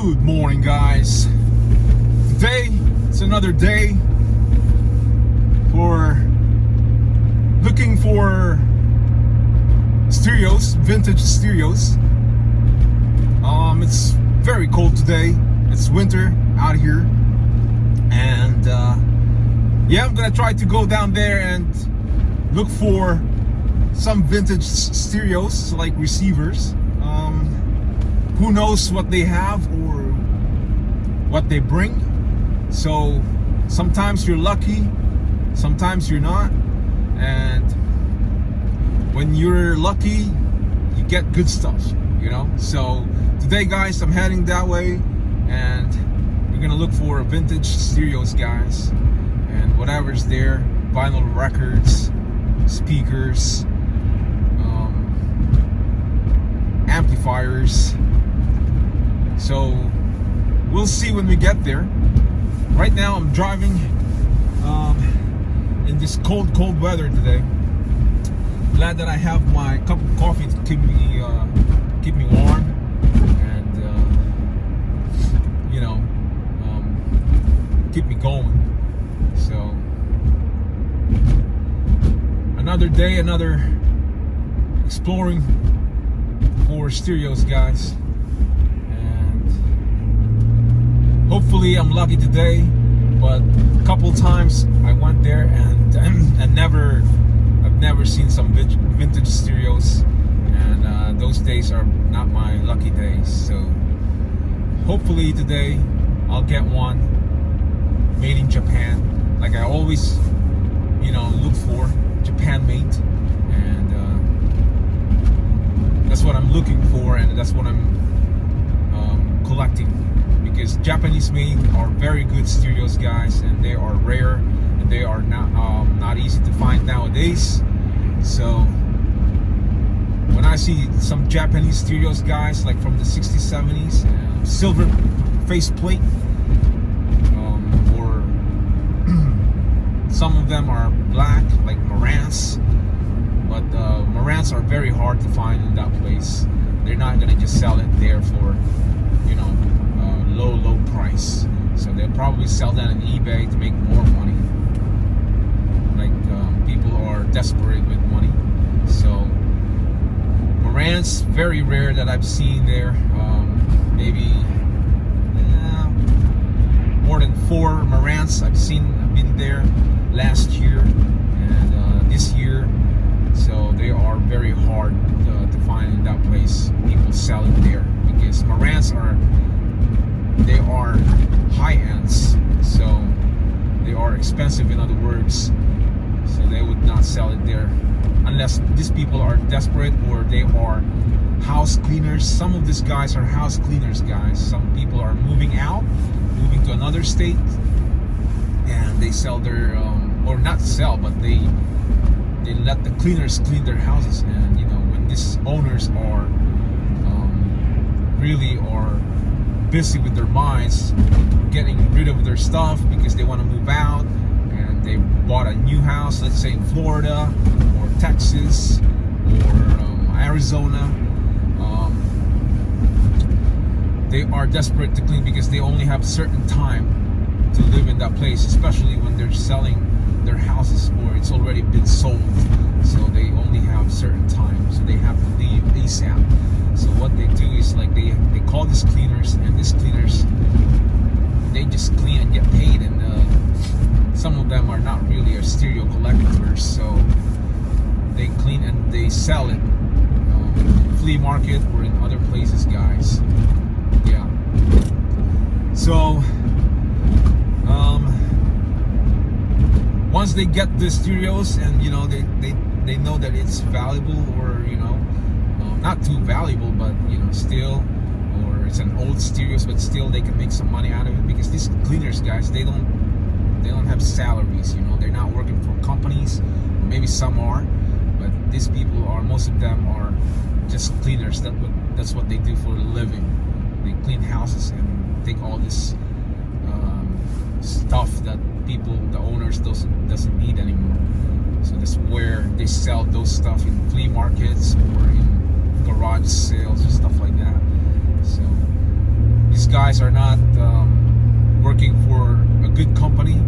Good morning, guys. Today it's another day for looking for stereos, vintage stereos. It's very cold today. It's winter out here, and yeah, I'm gonna try to go down there and look for some vintage stereos, like receivers. Who knows what they have or what they bring. So sometimes you're lucky, sometimes you're not, and when you're lucky you get good stuff, you know. So today, guys, I'm heading that way, and we're gonna look for vintage stereos, guys, and whatever's there, vinyl records, speakers, amplifiers. So we'll see when we get there. Right now I'm driving in this cold weather today. Glad that I have my cup of coffee to keep me warm, and keep me going. So another day, another exploring for stereos, guys. Hopefully I'm lucky today, but a couple times I went there and I've never seen some vintage stereos, and those days are not my lucky days. So hopefully today I'll get one made in Japan, like I always look for, Japan made, and that's what I'm looking for, and that's what I'm collecting. Because Japanese made are very good stereos, guys, and they are rare, and they are not easy to find nowadays. So when I see some Japanese stereos, guys, like from the 60s, 70s, silver faceplate, or some of them are black, like Marantz, but Marantz are very hard to find in that place. They're not gonna just sell it there for low price, so they'll probably sell that on eBay to make more money. Like people are desperate with money. So Marantz, very rare that I've seen there. Maybe more than 4 Marantz I've been there last year and this year. So they are very hard to find in that place. People sell it there because Marantz are high ends, so they are expensive, in other words. So they would not sell it there unless these people are desperate or they are house cleaners. Some of these guys are house cleaners, guys. Some people are moving to another state, and they sell their or not sell, but they let the cleaners clean their houses. And when these owners are really are busy with their minds, getting rid of their stuff because they want to move out, and they bought a new house, let's say in Florida or Texas or Arizona. They are desperate to clean because they only have a certain time to live in that place, especially when they're selling their houses or it's already been sold. So they only have certain time, so they have to leave ASAP. So what they do is, like, they call these cleaners, and these cleaners, they just clean and get paid. And some of them are not really a stereo collectors, so they clean and they sell it in flea market or in other places, guys. Yeah. So once they get the stereos, and they know that it's valuable, or not too valuable, but still, or it's an old stereos, but still they can make some money out of it, because these cleaners, guys, they don't have salaries. They're not working for companies, or maybe some are, but these people are, most of them are just cleaners. That's what they do for a living. They clean houses and take all this stuff that the owners doesn't need anymore. So that's where they sell those stuff in flea markets or in garage sales and stuff like that. So guys are not working for a good company,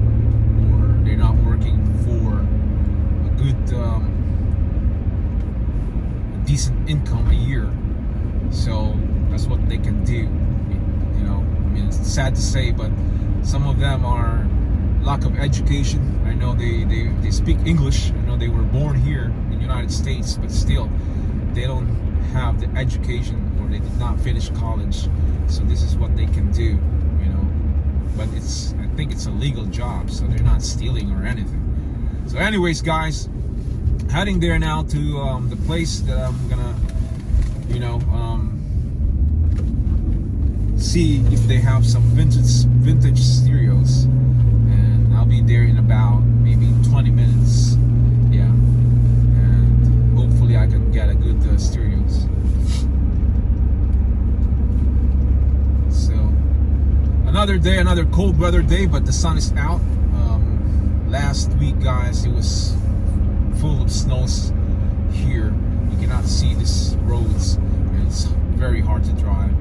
or they're not working for a good a decent income a year. So that's what they can do. You know, I mean, it's sad to say, but some of them are lack of education. I know they speak English. I know they were born here in the United States, but still they don't have the education, or they did not finish college. So this is what they can do, you know. But I think it's a legal job, so they're not stealing or anything. So anyways, guys, heading there now to the place that I'm gonna, you know, see if they have some vintage stereos, and I'll be there in about maybe 20 minutes. Yeah, and hopefully I can get a good stereos. So another day, another cold weather day, but the sun is out. Last week, guys, it was full of snows here. You cannot see these roads, and it's very hard to drive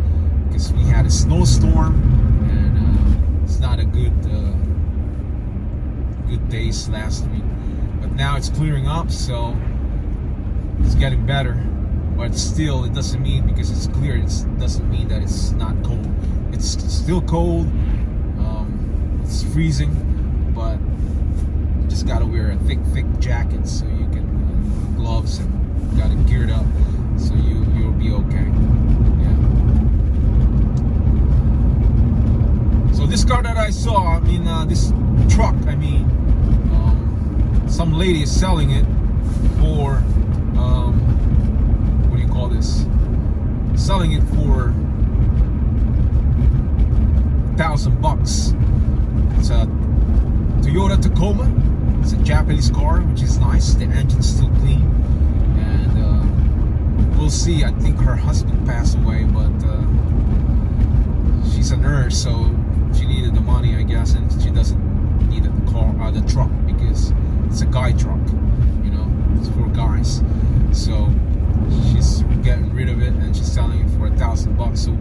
because we had a snowstorm, and it's not a good days last week. But now it's clearing up, so it's getting better. But still, it doesn't mean because it's clear, it doesn't mean that it's not cold. It's still cold. It's freezing, but you just gotta wear a thick jacket so you can, gloves, and got it geared up so you'll be okay. Yeah. So this car that I saw, I mean, this truck, I mean, some lady is selling it for what do you call this? Selling it for $1,000. It's a Toyota Tacoma. It's a Japanese car, which is nice. The engine's still clean, and we'll see. I think her husband passed away, but she's a nurse, so she needed the money, I guess, and she doesn't need the truck, because it's a guy truck, you know, it's for guys. So she's getting rid of it, and she's selling it for $1,000. So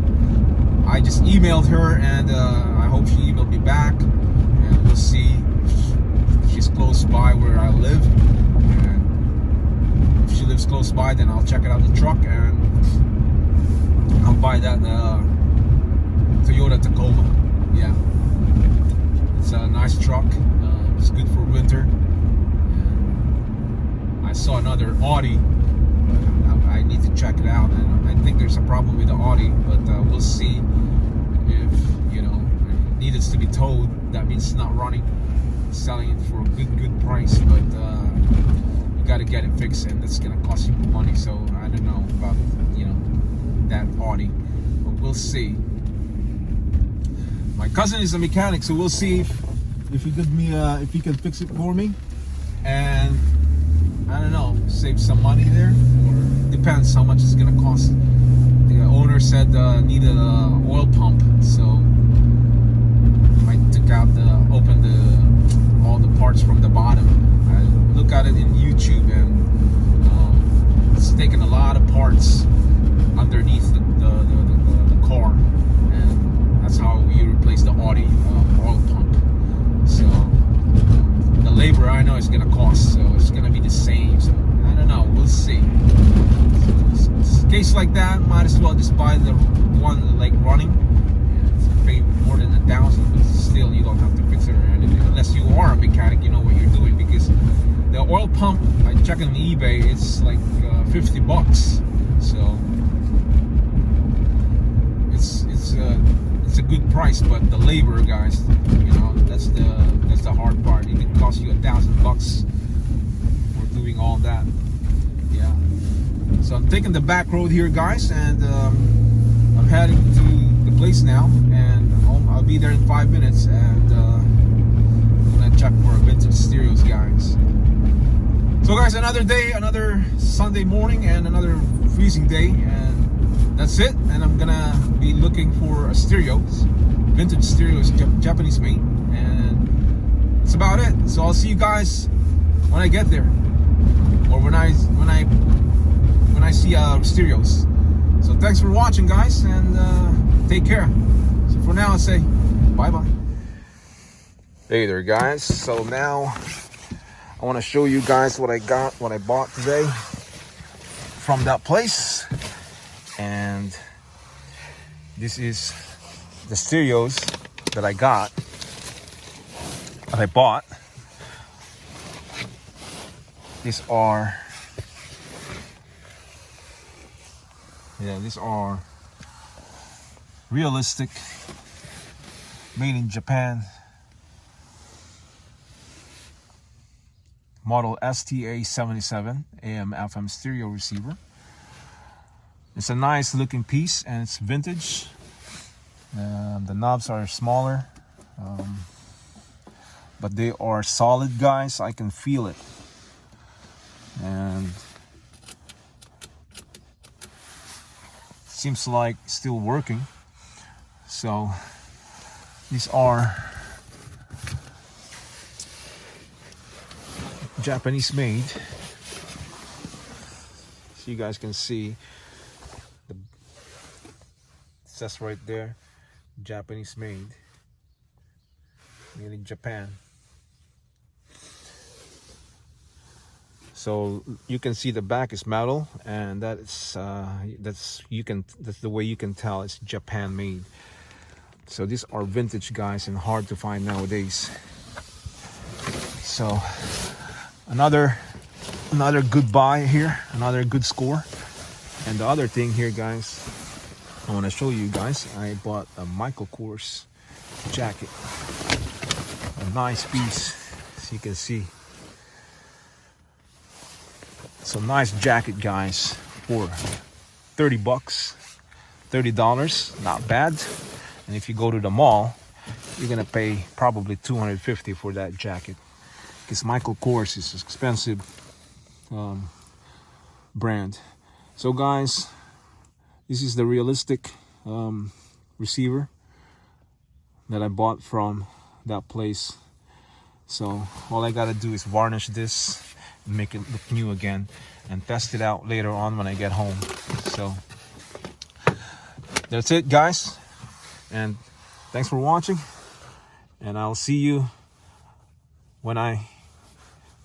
I just emailed her, and I hope she emailed me back, and we'll see if she's close by where I live. And if she lives close by, then I'll check it out the truck, and I'll buy that Toyota Tacoma. Yeah, it's a nice truck. It's good for winter. And I saw another Audi. I need to check it out, and I think there's a problem with the Audi, but we'll see. If, you know, it needs to be towed, that means it's not running. Selling it for a good price, but you got to get it fixed, and that's gonna cost you money. So I don't know about, you know, that Audi, but we'll see. My cousin is a mechanic, so we'll see if he could if he can fix it for me, and I don't know, save some money there, or depends how much it's gonna cost. The owner said needed an oil pump, so I took out opened all the parts from the bottom. I look at it in YouTube, and it's taking a lot of parts underneath the car, and that's how you replace the Audi oil pump. So the labor, I know, is gonna cost, so it's gonna be the same. So I don't know, we'll see. So in a case like that, might as well just buy the one like running. It's pay more than $1,000, but still you don't have to fix it or anything, unless you are a mechanic. You know what you're doing, because the oil pump, I checked on eBay, it's like $50. So it's a good price, but the labor, guys, you know, that's the hard part. It can cost you $1,000 for doing all that. Yeah. So I'm taking the back road here, guys, and I'm heading to the place now, and I'll be there in 5 minutes, and I'm gonna check for vintage stereos, guys. So guys, another day, another Sunday morning, and another freezing day, and that's it. And I'm gonna be looking for stereos, vintage stereos, Japanese made, and that's about it. So I'll see you guys when I get there, or when I see stereos. So thanks for watching, guys, and take care. So for now, I say bye-bye. Hey there, guys. So now I want to show you guys what I bought today from that place. And this is the stereos that I bought. These are realistic, made in Japan, model STA77 AM/FM stereo receiver. It's a nice looking piece and it's vintage. The knobs are smaller, but they are solid, guys. I can feel it. And seems like still working. So these are Japanese made. So you guys can see it says right there, Japanese made in Japan. So you can see the back is metal, and that's the way you can tell it's Japan made. So these are vintage, guys, and hard to find nowadays. So another good buy here, another good score. And the other thing here, guys, I want to show you guys, I bought a Michael Kors jacket, a nice piece, as you can see. So nice jacket, guys, for 30 bucks, $30, not bad. And if you go to the mall, you're gonna pay probably $250 for that jacket, because Michael Kors is an expensive brand. So guys, this is the realistic receiver that I bought from that place. So all I gotta do is varnish this, make it look new again, and test it out later on when I get home. So that's it, guys, and thanks for watching, and I'll see you when I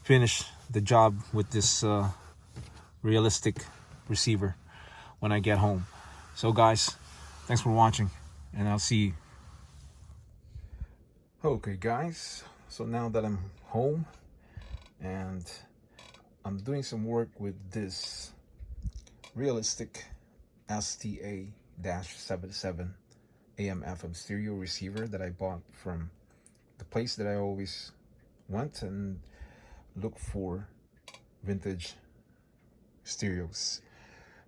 finish the job with this realistic receiver when I get home. So guys, thanks for watching, and I'll see you. Okay, guys, so now that I'm home and I'm doing some work with this realistic STA-77 AM/FM stereo receiver that I bought from the place that I always went and look for vintage stereos.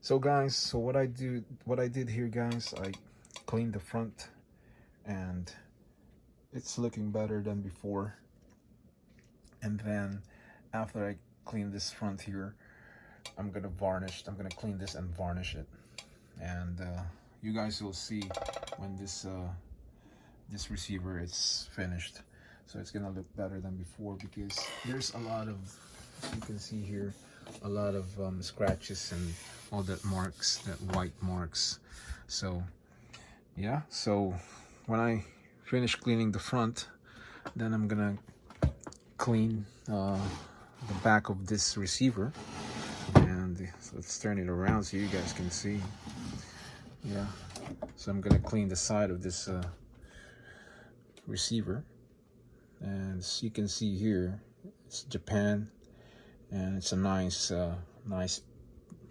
So guys, so what I did here, guys, I cleaned the front and it's looking better than before. And then after I clean this front here, I'm gonna clean this and varnish it, and you guys will see when this receiver is finished. So it's gonna look better than before, because there's a lot of, you can see here, a lot of scratches and all that marks, that white marks. So yeah, so when I finish cleaning the front, then I'm gonna clean the back of this receiver. And so let's turn it around so you guys can see. Yeah, so I'm gonna clean the side of this receiver, and as you can see here, it's Japan, and it's a nice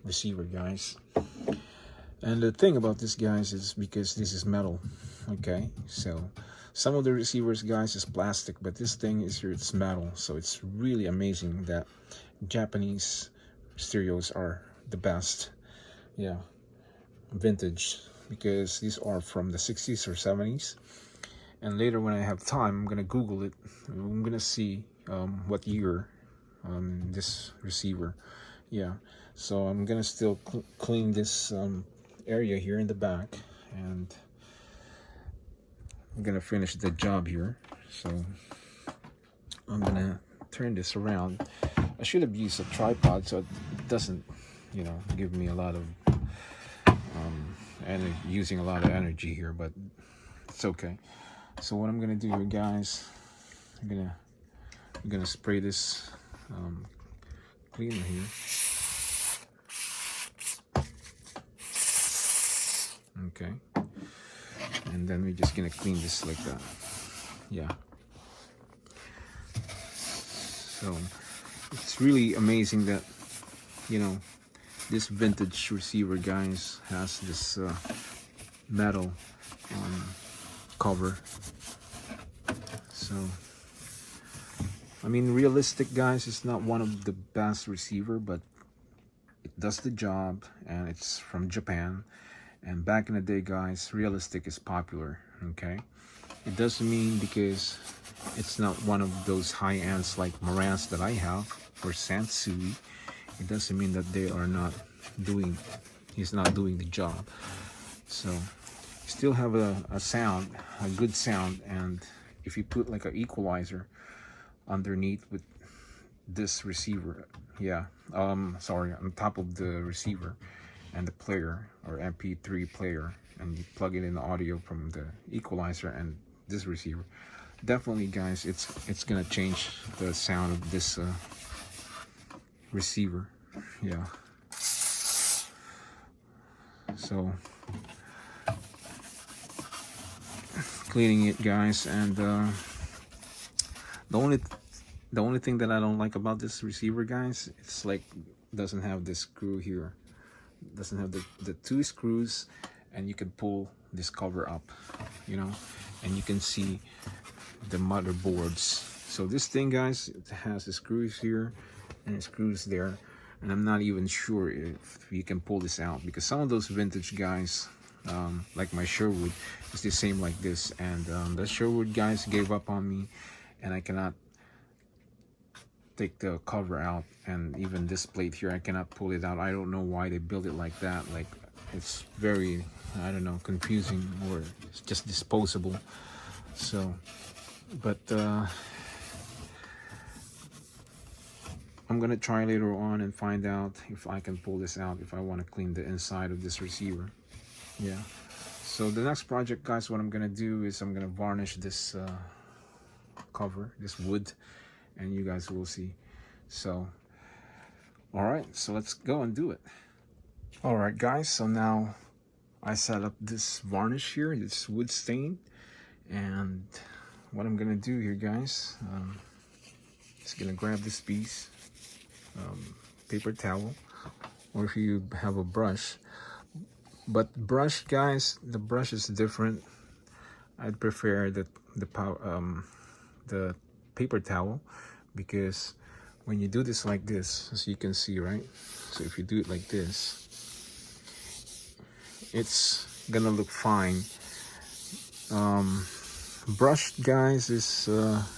receiver, guys. And the thing about this, guys, is because this is metal. Okay, so some of the receivers, guys, is plastic, but this thing is here, it's metal. So it's really amazing that Japanese stereos are the best. Yeah, vintage, because these are from the 60s or 70s. And later when I have time, I'm gonna Google it. I'm gonna see what year this receiver. Yeah, so I'm gonna still clean this area here in the back, and I'm gonna finish the job here. So I'm gonna turn this around. I should have used a tripod so it doesn't, you know, give me a lot of using a lot of energy here, but it's okay. So what I'm gonna do here, guys, I'm gonna spray this cleaner here. Okay, and then we're just gonna clean this like that. Yeah. So it's really amazing that, you know, this vintage receiver, guys, has this metal cover. So I mean, realistic, guys, it's not one of the best receiver, but it does the job, and it's from Japan. And back in the day, guys, realistic is popular. Okay, it doesn't mean because it's not one of those high ends like Marantz that I have or Sansui, it doesn't mean that they are not doing, he's not doing the job. So you still have a sound, a good sound. And if you put like an equalizer underneath with this receiver, yeah, sorry, on top of the receiver and the player or MP3 player, and you plug it in the audio from the equalizer and this receiver, definitely, guys, it's gonna change the sound of this receiver. Yeah. So cleaning it, guys, and the only thing that I don't like about this receiver, guys, it's like doesn't have this screw here, doesn't have the two screws, and you can pull this cover up, you know, and you can see the motherboards. So this thing, guys, it has the screws here and the screws there, and I'm not even sure if you can pull this out, because some of those vintage, guys, like my Sherwood, is the same like this, and the Sherwood, guys, gave up on me, and I cannot take the cover out, and even this plate here, I cannot pull it out. I don't know why they built it like that. Like, it's very, I don't know, confusing, or it's just disposable. So, but I'm gonna try later on and find out if I can pull this out, if I want to clean the inside of this receiver. Yeah. So the next project, guys, what I'm gonna do is I'm gonna varnish this cover, this wood, and you guys will see. So, all right, so let's go and do it. All right, guys, so now I set up this varnish here, this wood stain, and what I'm gonna do here, guys, just gonna grab this piece, paper towel, or if you have a brush. But brush, guys, the brush is different. I'd prefer the paper towel, because when you do this like this, as you can see, right? So if you do it like this, it's gonna look fine. Brush, guys, is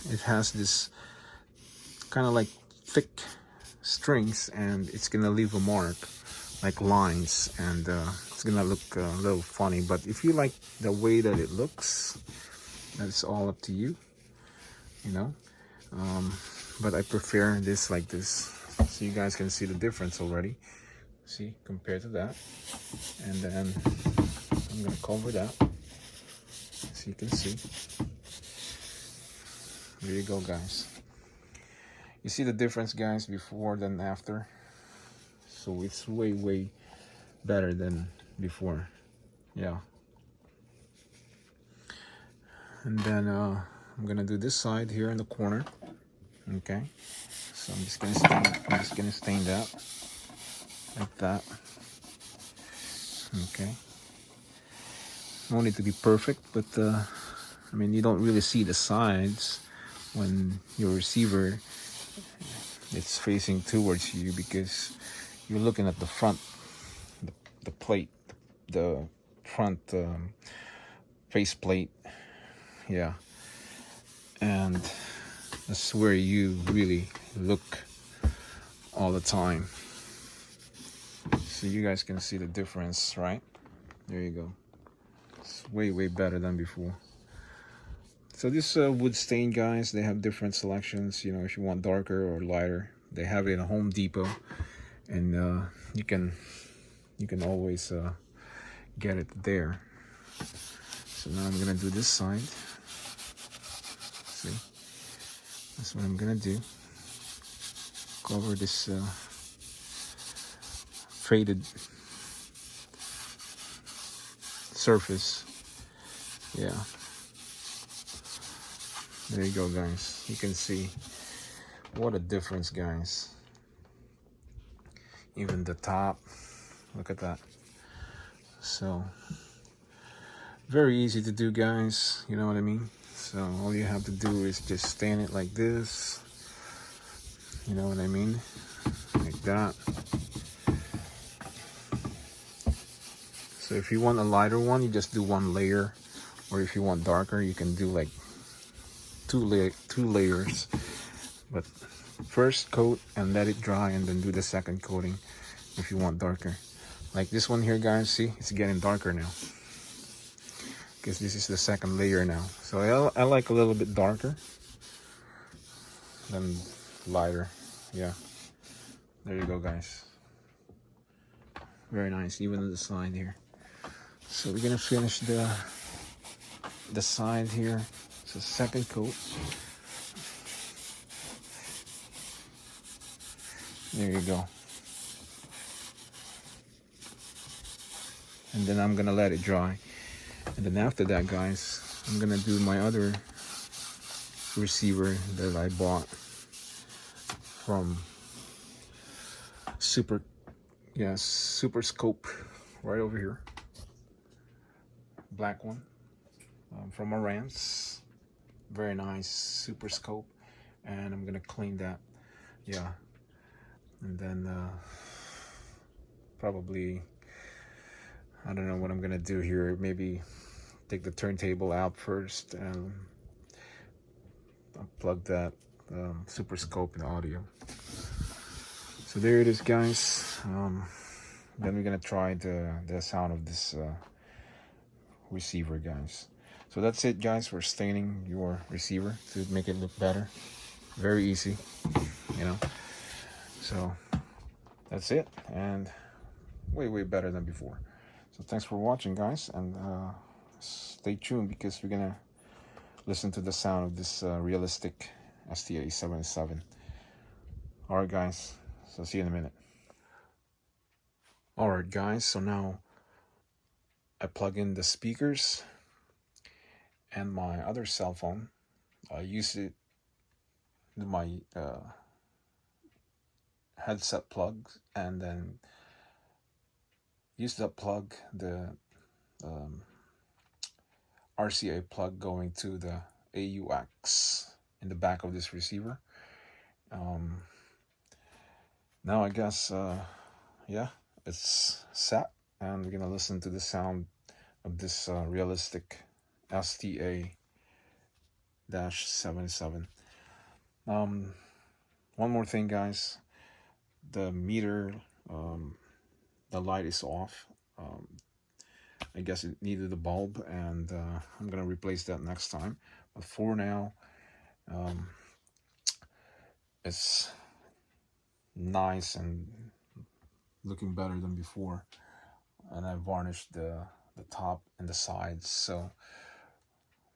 it has this kind of like thick strings, and it's gonna leave a mark like lines, and it's gonna look a little funny. But if you like the way that it looks, that's all up to you, you know. But I prefer this like this, so you guys can see the difference already. See, compared to that. And then I'm gonna cover that, so you can see. There you go, guys. You see the difference, guys, before than after. So it's way better than before. Yeah. And then I'm gonna do this side here in the corner. Okay, so I'm just gonna stain that like that. Okay, no need to be perfect, but I mean, you don't really see the sides when your receiver it's facing towards you, because you're looking at the front, the plate, the front face plate. Yeah, and that's where you really look all the time. So you guys can see the difference, right? There you go. It's way better than before. So this wood stain, guys, they have different selections. You know, if you want darker or lighter, they have it in Home Depot, and you can always get it there. So now I'm gonna do this side. See, that's what I'm gonna do. Cover this faded surface. Yeah, there you go, guys. You can see what a difference, guys. Even the top, look at that. So very easy to do, guys, you know what I mean? So all you have to do is just stand it like this, you know what I mean, like that. So if you want a lighter one, you just do one layer, or if you want darker, you can do like two layers. But first coat and let it dry, and then do the second coating if you want darker. Like this one here, guys, see, it's getting darker now because this is the second layer now. So I like a little bit darker than lighter. Yeah, there you go, guys. Very nice, even on the side here. So we're gonna finish the side here. So second coat. There you go. And then I'm gonna let it dry. And then after that, guys, I'm gonna do my other receiver that I bought from Super Scope, right over here. Black one, from Marantz. Very nice Super Scope. And I'm gonna clean that. Yeah. And then probably, I don't know what I'm gonna do here. Maybe take the turntable out first and plug that Super Scope in the audio. So there it is, guys. Then we're gonna try the sound of this receiver, guys. So that's it, guys, for staining your receiver to make it look better. Very easy, you know. So that's it, and way better than before. So thanks for watching, guys, and stay tuned because we're gonna listen to the sound of this realistic STA-77. All right, guys, so see you in a minute. All right, guys, so now I plug in the speakers and my other cell phone. I use it, my headset plug, and then use that plug, the RCA plug going to the AUX in the back of this receiver. Now I guess, yeah, it's set, and we're gonna listen to the sound of this realistic STA-77. One more thing, guys. The meter, the light is off. I guess it needed a bulb, and I'm gonna replace that next time. But for now, it's nice and looking better than before. And I varnished the top and the sides, so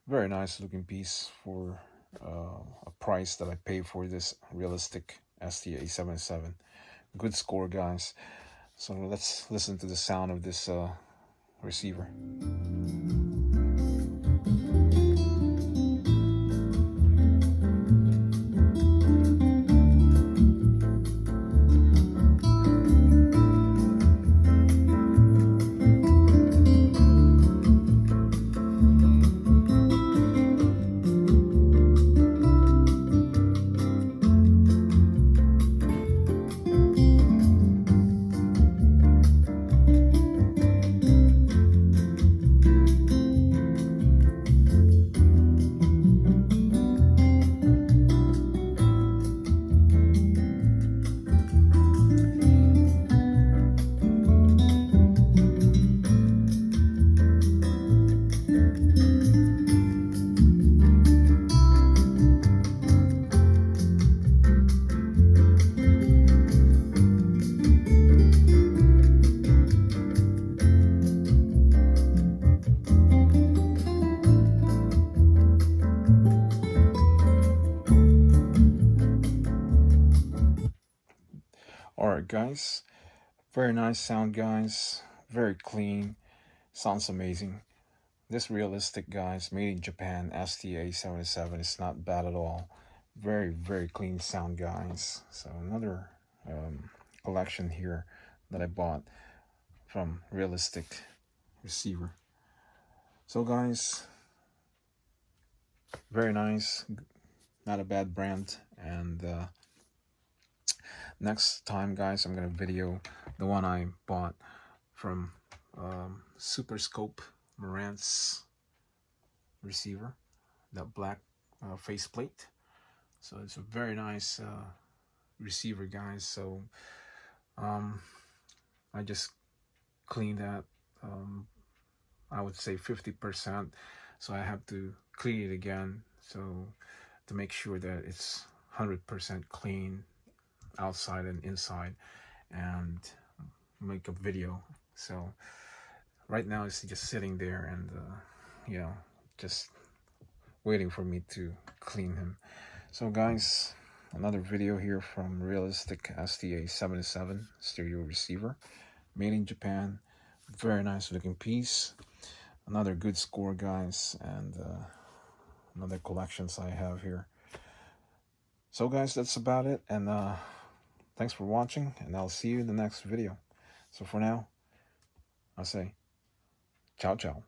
very nice looking piece for a price that I pay for this realistic STA-77. Good score, guys. So let's listen to the sound of this receiver. guys. Very nice sound, guys. Very clean. Sounds amazing. This realistic, guys, made in Japan, STA77, is not bad at all. Very, very clean sound, guys. So another collection here that I bought from Realistic receiver. So guys, very nice, not a bad brand. And next time, guys, I'm gonna video the one I bought from Super Scope Marantz receiver, that black faceplate. So it's a very nice receiver, guys. So I just cleaned that, I would say 50%, so I have to clean it again, so to make sure that it's 100% clean outside and inside, and make a video. So right now it's just sitting there and you know, just waiting for me to clean him. So guys, another video here from Realistic STA77 stereo receiver, made in Japan. Very nice looking piece. Another good score, guys, and another collections I have here. So guys, that's about it, and thanks for watching, and I'll see you in the next video. So for now, I'll say ciao ciao.